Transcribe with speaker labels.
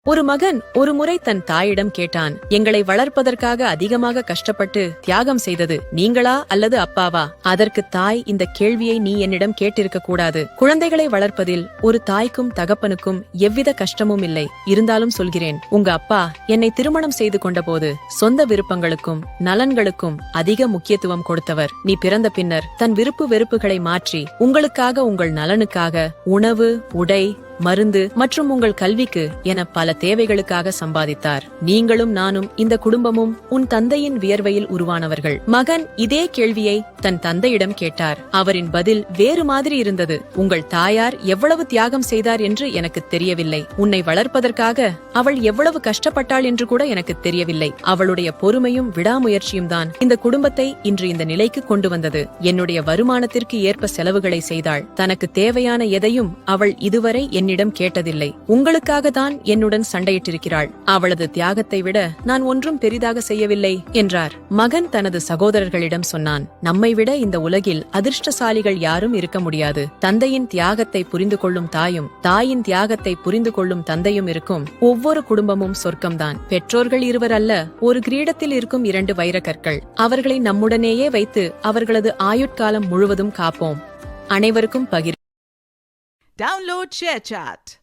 Speaker 1: ஒரு மகன் ஒரு முறை தன் தாயிடம் கேட்டான், எங்களை வளர்ப்பதற்காக அதிகமாக கஷ்டப்பட்டு தியாகம் செய்தது நீங்களா அல்லது அப்பாவா? அதற்கு தாய், இந்த கேள்வியை நீ என்னிடம் கேட்டிருக்க கூடாது. குழந்தைகளை வளர்ப்பதில் ஒரு தாய்க்கும் தகப்பனுக்கும் எவ்வித கஷ்டமும் இல்லை. இருந்தாலும் சொல்கிறேன், உங்க அப்பா என்னை திருமணம் செய்து கொண்டபோது சொந்த விருப்பங்களுக்கும் நலன்களுக்கும் அதிக முக்கியத்துவம் கொடுத்தவர். நீ பிறந்த பின்னர் தன் விருப்பு வெறுப்புகளை மாற்றி உங்களுக்காக, உங்கள் நலனுக்காக உணவு, உடை, மருந்து மற்றும் உங்கள் கல்விக்கு என பல தேவைகளுக்காக சம்பாதித்தார். நீங்களும் நானும் இந்த குடும்பமும் உன் தந்தையின் வியர்வையில் உருவானவர்கள். மகன் இதே கேள்வியை தன் தந்தையிடம் கேட்டார். அவரின் பதில் வேறு மாதிரி இருந்தது. உங்கள் தாயார் எவ்வளவு தியாகம் செய்தார் என்று எனக்கு தெரியவில்லை. உன்னை வளர்ப்பதற்காக அவள் எவ்வளவு கஷ்டப்பட்டாள் என்று கூட எனக்கு தெரியவில்லை. அவளுடைய பொறுமையும் விடாமுயற்சியும் தான் இந்த குடும்பத்தை இன்று இந்த நிலைக்கு கொண்டு வந்தது. என்னுடைய வருமானத்திற்கு ஏற்ப செலவுகளை செய்தாள். தனக்கு தேவையான எதையும் அவள் இதுவரை என்னிடம் கேட்டதில்லை. உங்களுக்காக தான் என்னுடன் சண்டையிட்டிருக்கிறாள். அவளது தியாகத்தை விட நான் ஒன்றும் பெரிதாக செய்யவில்லை என்றார். மகன் தனது சகோதரர்களிடம் சொன்னான், நம்மை விட இந்த உலகில் அதிர்ஷ்டசாலிகள் யாரும் இருக்க முடியாது. தந்தையின் தியாகத்தை புரிந்து கொள்ளும் தாயும், தாயின் தியாகத்தை புரிந்து கொள்ளும் தந்தையும் இருக்கும் ஒவ்வொரு குடும்பமும் சொர்க்கம்தான். பெற்றோர்கள் இருவர் அல்ல, ஒரு கிரீடத்தில் இருக்கும் 2 வைரக்கற்கள். அவர்களை நம்முடனேயே வைத்து அவர்களது ஆயுட்காலம் முழுவதும் காப்போம். அனைவருக்கும் பகிர்.
Speaker 2: Download ShareChat.